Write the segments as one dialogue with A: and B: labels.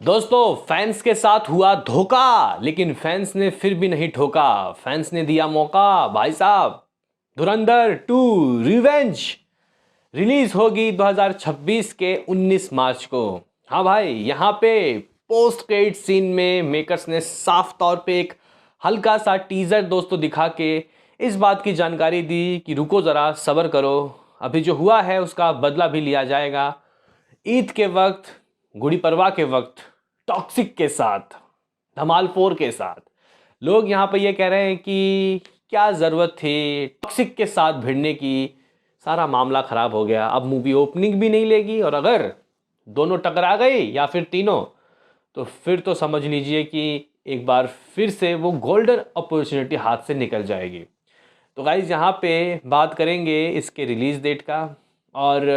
A: दोस्तों फैंस के साथ हुआ धोखा, लेकिन फैंस ने फिर भी नहीं ठोका। फैंस ने दिया मौका भाई साहब। धुरंधर 2 रिवेंज रिलीज होगी 2026 के 19 मार्च को। हाँ भाई, यहाँ पे पोस्ट क्रेडिट सीन में मेकर्स ने साफ तौर पे एक हल्का सा टीजर दोस्तों दिखा के इस बात की जानकारी दी कि रुको ज़रा सब्र करो, अभी जो हुआ है उसका बदला भी लिया जाएगा। ईद के वक्त, गुड़ी पड़वा के वक्त, टॉक्सिक के साथ, धमाल 4 के साथ लोग यहाँ पे ये कह रहे हैं कि क्या ज़रूरत थी टॉक्सिक के साथ भिड़ने की। सारा मामला ख़राब हो गया, अब मूवी ओपनिंग भी नहीं लेगी, और अगर दोनों टकरा गए या फिर तीनों, तो फिर तो समझ लीजिए कि एक बार फिर से वो गोल्डन अपॉर्चुनिटी हाथ से निकल जाएगी। तो गाइज़ यहाँ पे बात करेंगे इसके रिलीज़ डेट का, और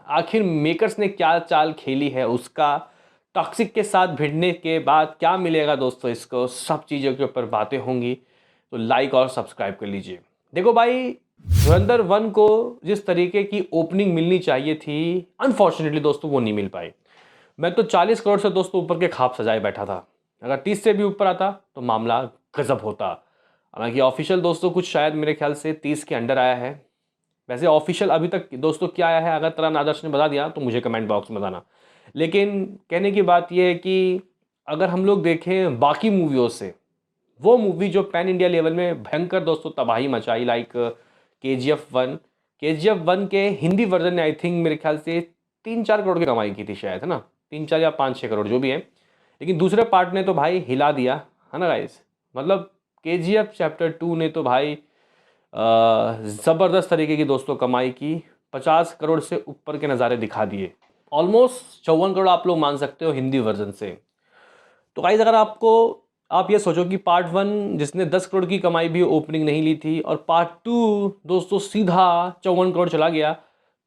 A: आखिर मेकर्स ने क्या चाल खेली है उसका। टॉक्सिक के साथ भिड़ने के बाद क्या मिलेगा दोस्तों इसको, सब चीज़ों के ऊपर बातें होंगी। तो लाइक और सब्सक्राइब कर लीजिए। देखो भाई, धुरंधर 1 को जिस तरीके की ओपनिंग मिलनी चाहिए थी, अनफॉर्चुनेटली दोस्तों वो नहीं मिल पाई। मैं तो 40 करोड़ से दोस्तों ऊपर के ख्वाब सजाए बैठा था। अगर 30 से भी ऊपर आता तो मामला गजब होता। हालांकि ऑफिशियल दोस्तों कुछ शायद मेरे ख्याल से 30 के अंडर आया है। वैसे ऑफिशियल अभी तक दोस्तों क्या आया है, अगर तरन आदर्श ने बता दिया तो मुझे कमेंट बॉक्स में बताना। लेकिन कहने की बात यह है कि अगर हम लोग देखें बाकी मूवियों से, वो मूवी जो पैन इंडिया लेवल में भयंकर दोस्तों तबाही मचाई, लाइक KGF 1। KGF 1 के हिंदी वर्जन ने आई थिंक मेरे ख्याल से 3-4 करोड़ की कमाई की थी शायद, है ना, 3-4 या 5-6 करोड़ जो भी है। लेकिन दूसरे पार्ट ने तो भाई हिला दिया, है ना गाइस। मतलब KGF चैप्टर 2 ने तो भाई ज़बरदस्त तरीके की दोस्तों कमाई की, 50 करोड़ से ऊपर के नज़ारे दिखा दिए। ऑलमोस्ट 54 करोड़ आप लोग मान सकते हो हिंदी वर्जन से। तो गाइस अगर आप ये सोचो कि पार्ट 1 जिसने 10 करोड़ की कमाई भी ओपनिंग नहीं ली थी, और पार्ट 2 दोस्तों सीधा 54 करोड़ चला गया,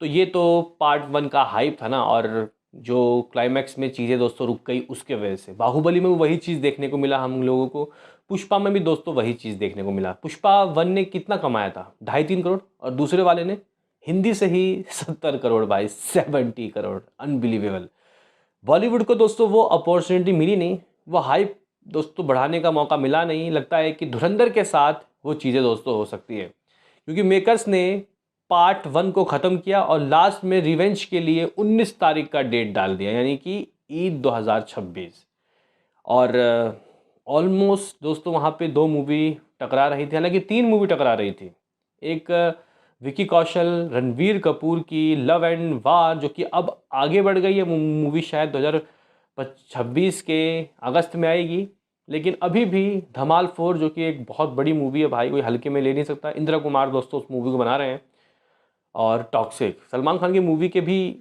A: तो ये तो पार्ट 1 का हाइप था ना। और जो क्लाइमैक्स में चीज़ें दोस्तों रुक गई उसके वजह से, बाहुबली में वही चीज़ देखने को मिला हम लोगों को, पुष्पा में भी दोस्तों वही चीज़ देखने को मिला। पुष्पा 1 ने कितना कमाया था, 2.5-3 करोड़, और दूसरे वाले ने हिंदी से ही 70 करोड़ भाई, 70 करोड़, अनबिलीवेबल। बॉलीवुड को दोस्तों वो अपॉर्चुनिटी मिली नहीं, वो हाइप दोस्तों बढ़ाने का मौका मिला नहीं। लगता है कि धुरंधर के साथ वो चीज़ें दोस्तों हो सकती है, क्योंकि मेकर्स ने पार्ट 1 को ख़त्म किया और लास्ट में रिवेंज के लिए 19 तारीख का डेट डाल दिया, यानी कि ईद 2026। और ऑलमोस्ट दोस्तों वहाँ पे 2 मूवी टकरा रही थी, हालांकि 3 मूवी टकरा रही थी। एक विकी कौशल रणवीर कपूर की लव एंड वार, जो कि अब आगे बढ़ गई है, मूवी शायद 2026 के अगस्त में आएगी। लेकिन अभी भी धमाल 4 जो कि एक बहुत बड़ी मूवी है भाई, कोई हल्के में ले नहीं सकता। इंद्र कुमार दोस्तों उस मूवी को बना रहे हैं। और टॉक्सिक सलमान खान की मूवी के भी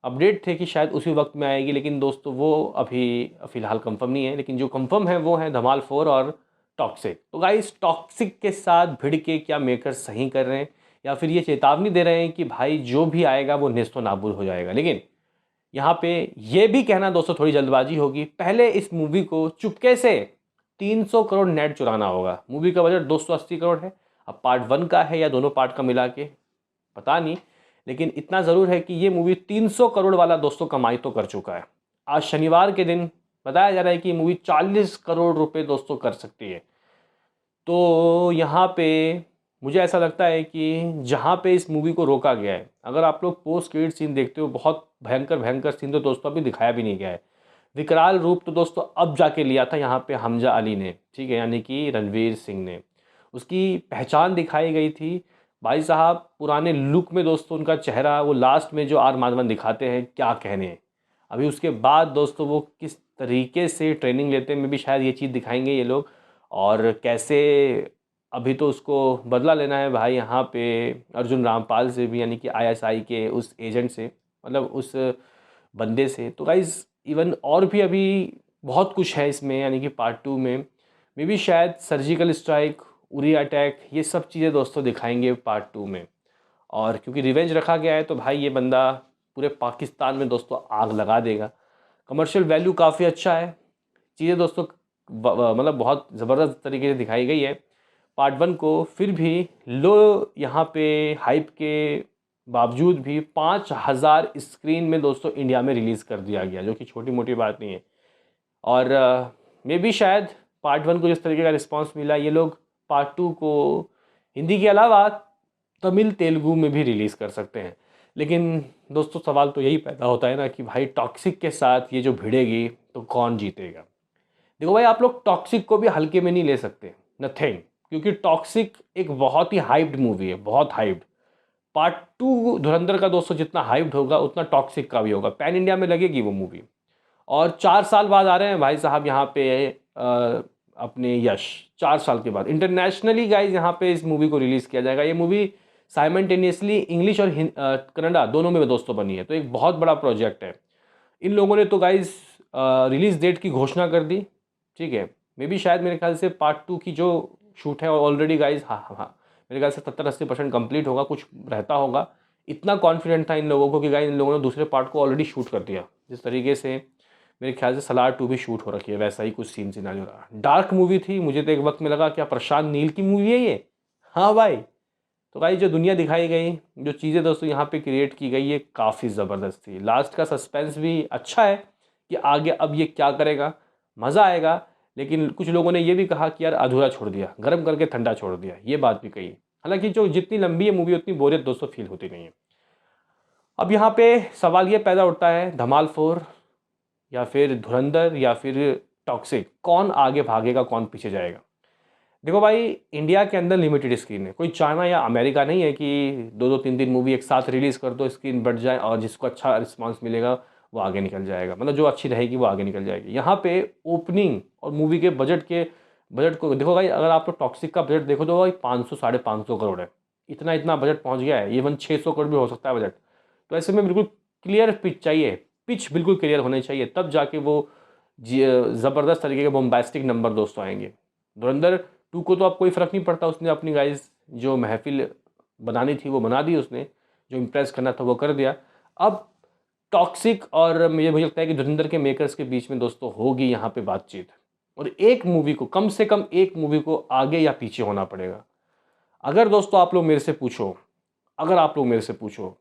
A: अपडेट थे कि शायद उसी वक्त में आएगी, लेकिन दोस्तों वो अभी फ़िलहाल कंफर्म नहीं है। लेकिन जो कंफर्म है वो है धमाल 4 और टॉक्सिक। तो गाइस टॉक्सिक के साथ भिड़ के क्या मेकर सही कर रहे हैं, या फिर ये चेतावनी दे रहे हैं कि भाई जो भी आएगा वो नेस्तो नाबूद हो जाएगा। लेकिन यहाँ पे ये भी कहना दोस्तों थोड़ी जल्दबाजी होगी। पहले इस मूवी को चुपके से 300 करोड़ नेट चुराना होगा। मूवी का बजट 280 करोड़ है। अब पार्ट 1 का है या दोनों पार्ट का मिला के पता नहीं, लेकिन इतना ज़रूर है कि ये मूवी 300 करोड़ वाला दोस्तों कमाई तो कर चुका है। आज शनिवार के दिन बताया जा रहा है कि ये मूवी 40 करोड़ रुपए दोस्तों कर सकती है। तो यहाँ पे मुझे ऐसा लगता है कि जहाँ पे इस मूवी को रोका गया है, अगर आप लोग पोस्ट क्रेडिट सीन देखते हो, बहुत भयंकर भयंकर सीन तो दोस्तों अभी दिखाया भी नहीं गया है। विकराल रूप तो दोस्तों अब जाके लिया था यहाँ पे हमजा अली ने, ठीक है, यानी कि रणवीर सिंह ने। उसकी पहचान दिखाई गई थी भाई साहब पुराने लुक में दोस्तों। उनका चेहरा वो लास्ट में जो आर माधवन दिखाते हैं, क्या कहने। अभी उसके बाद दोस्तों वो किस तरीके से ट्रेनिंग लेते हैं, में भी शायद ये चीज़ दिखाएंगे ये लोग। और कैसे अभी तो उसको बदला लेना है भाई यहाँ पे अर्जुन रामपाल से भी, यानी कि ISI के उस एजेंट से, मतलब उस बंदे से। तो गाइज़ इवन और भी अभी बहुत कुछ है इसमें, यानी कि पार्ट 2 में मे भी शायद सर्जिकल स्ट्राइक, उरी अटैक, ये सब चीज़ें दोस्तों दिखाएंगे पार्ट 2 में। और क्योंकि रिवेंज रखा गया है तो भाई ये बंदा पूरे पाकिस्तान में दोस्तों आग लगा देगा। कमर्शियल वैल्यू काफ़ी अच्छा है। चीज़ें दोस्तों मतलब बहुत ज़बरदस्त तरीके से दिखाई गई है। पार्ट 1 को फिर भी लो यहाँ पे हाइप के बावजूद भी 5000 स्क्रीन में दोस्तों इंडिया में रिलीज़ कर दिया गया, जो कि छोटी मोटी बात नहीं है। और मे बी शायद पार्ट 1 को जिस तरीके का रिस्पांस मिला, ये लोग पार्ट 2 को हिंदी के अलावा तमिल तेलुगु में भी रिलीज़ कर सकते हैं। लेकिन दोस्तों सवाल तो यही पैदा होता है ना कि भाई टॉक्सिक के साथ ये जो भिड़ेगी तो कौन जीतेगा। देखो भाई, आप लोग टॉक्सिक को भी हल्के में नहीं ले सकते, नथिंग, क्योंकि टॉक्सिक एक बहुत ही हाइप्ड मूवी है, बहुत हाइप्ड। पार्ट 2 धुरंधर का दोस्तों जितना हाइप्ड होगा उतना टॉक्सिक का भी होगा। पैन इंडिया में लगेगी वो मूवी, और 4 साल बाद आ रहे हैं भाई साहब यहाँ पे अपने यश, 4 साल के बाद इंटरनेशनली गाइज यहाँ पे इस मूवी को रिलीज़ किया जाएगा। ये मूवी साइमल्टेनियसली इंग्लिश और कन्नड़ा दोनों में दोस्तों बनी है, तो एक बहुत बड़ा प्रोजेक्ट है। इन लोगों ने तो गाइज रिलीज़ डेट की घोषणा कर दी, ठीक है। मे बी शायद मेरे ख्याल से पार्ट 2 की जो शूट है ऑलरेडी गाइज, हाँ मेरे ख्याल से 70-80% कंप्लीट होगा, कुछ रहता होगा। इतना कॉन्फिडेंट था इन लोगों को कि गाइज इन लोगों ने दूसरे पार्ट को ऑलरेडी शूट कर दिया। जिस तरीके से मेरे ख्याल से सलार 2 भी शूट हो रखी है, वैसा ही कुछ सीन सिनारियो रहा। डार्क मूवी थी, मुझे तो एक वक्त में लगा क्या प्रशांत नील की मूवी है ये। हाँ भाई, तो भाई जो दुनिया दिखाई गई, जो चीज़ें दोस्तों यहाँ पे क्रिएट की गई, ये काफ़ी ज़बरदस्त थी। लास्ट का सस्पेंस भी अच्छा है कि आगे अब ये क्या करेगा, मज़ा आएगा। लेकिन कुछ लोगों ने ये भी कहा कि यार अधूरा छोड़ दिया, गर्म करके ठंडा छोड़ दिया, ये बात भी कही। हालांकि जो जितनी लंबी है मूवी उतनी बोरियत दोस्तों फील होती नहीं है। अब यहाँ पे सवाल ये पैदा उठता है, धमाल 4 या फिर धुरंधर या फिर टॉक्सिक, कौन आगे भागेगा, कौन पीछे जाएगा। देखो भाई, इंडिया के अंदर लिमिटेड स्क्रीन है, कोई चाइना या अमेरिका नहीं है कि 2-2 3 मूवी एक साथ रिलीज़ कर दो, स्क्रीन बढ़ जाए और जिसको अच्छा रिस्पांस मिलेगा वो आगे निकल जाएगा, मतलब जो अच्छी रहेगी वो आगे निकल जाएगी। यहाँ पे ओपनिंग और मूवी के बजट को देखो भाई, अगर आप लोग टॉक्सिक का बजट देखो तो भाई 500-550 करोड़ है, इतना बजट पहुँच गया है। इवन 600 करोड़ भी हो सकता है बजट। तो ऐसे में बिल्कुल क्लियर पिच चाहिए, पिच बिल्कुल क्लियर होनी चाहिए, तब जाके वो ज़बरदस्त तरीके के बॉम्बास्टिक नंबर दोस्तों आएंगे। धुरंधर 2 को तो अब कोई फ़र्क नहीं पड़ता, उसने अपनी गाइज जो महफिल बनानी थी वो बना दी, उसने जो इम्प्रेस करना था वो कर दिया। अब टॉक्सिक और मुझे लगता है कि धुरंधर के मेकर्स के बीच में दोस्तों होगी यहाँ पे बातचीत, और एक मूवी को कम से कम एक मूवी को आगे या पीछे होना पड़ेगा। अगर दोस्तों आप लोग मेरे से पूछो,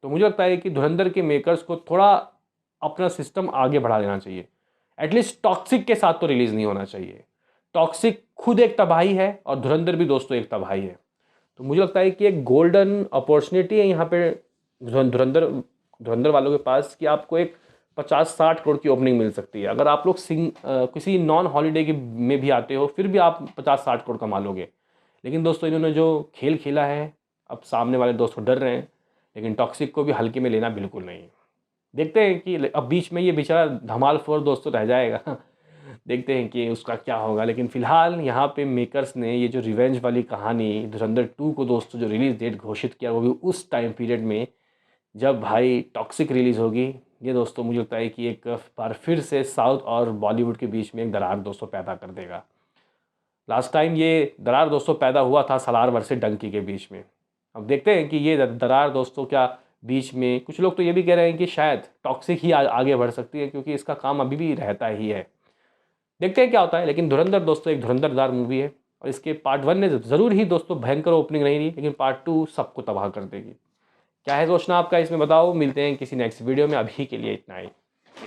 A: तो मुझे लगता है कि धुरंधर के मेकर्स को थोड़ा अपना सिस्टम आगे बढ़ा देना चाहिए। एटलीस्ट टॉक्सिक के साथ तो रिलीज़ नहीं होना चाहिए। टॉक्सिक खुद एक तबाही है और धुरंधर भी दोस्तों एक तबाही है। तो मुझे लगता है कि एक गोल्डन अपॉर्चुनिटी है यहाँ पे धुरंधर वालों के पास कि आपको एक 50-60 करोड़ की ओपनिंग मिल सकती है। अगर आप लोग किसी नॉन हॉलीडे की में भी आते हो फिर भी आप 50-60 करोड़ कमा लोगे। लेकिन दोस्तों इन्होंने जो खेल खेला है, अब सामने वाले दोस्तों डर रहे हैं, लेकिन टॉक्सिक को भी हल्के में लेना बिल्कुल नहीं। देखते हैं कि अब बीच में ये बेचारा धमाल 4 दोस्तों रह जाएगा देखते हैं कि उसका क्या होगा। लेकिन फ़िलहाल यहाँ पे मेकर्स ने ये जो रिवेंज वाली कहानी धुरंधर 2 को दोस्तों जो रिलीज़ डेट घोषित किया, वो भी उस टाइम पीरियड में जब भाई टॉक्सिक रिलीज़ होगी। ये दोस्तों मुझे लगता है कि एक बार फिर से साउथ और बॉलीवुड के बीच में एक दरार दोस्तों पैदा कर देगा। लास्ट टाइम ये दरार दोस्तों पैदा हुआ था सलार वर्सेस डंकी के बीच में। अब देखते हैं कि ये दरार दोस्तों क्या बीच में, कुछ लोग तो ये भी कह रहे हैं कि शायद टॉक्सिक ही आगे बढ़ सकती है, क्योंकि इसका काम अभी भी रहता ही है। देखते हैं क्या होता है। लेकिन धुरंधर दोस्तों एक धुरंधरदार मूवी है, और इसके पार्ट 1 ने ज़रूर ही दोस्तों भयंकर ओपनिंग नहीं दी, लेकिन पार्ट 2 सबको तबाह कर देगी। क्या है सोचना आपका, इसमें बताओ। मिलते हैं किसी नेक्स्ट वीडियो में, अभी के लिए इतना ही।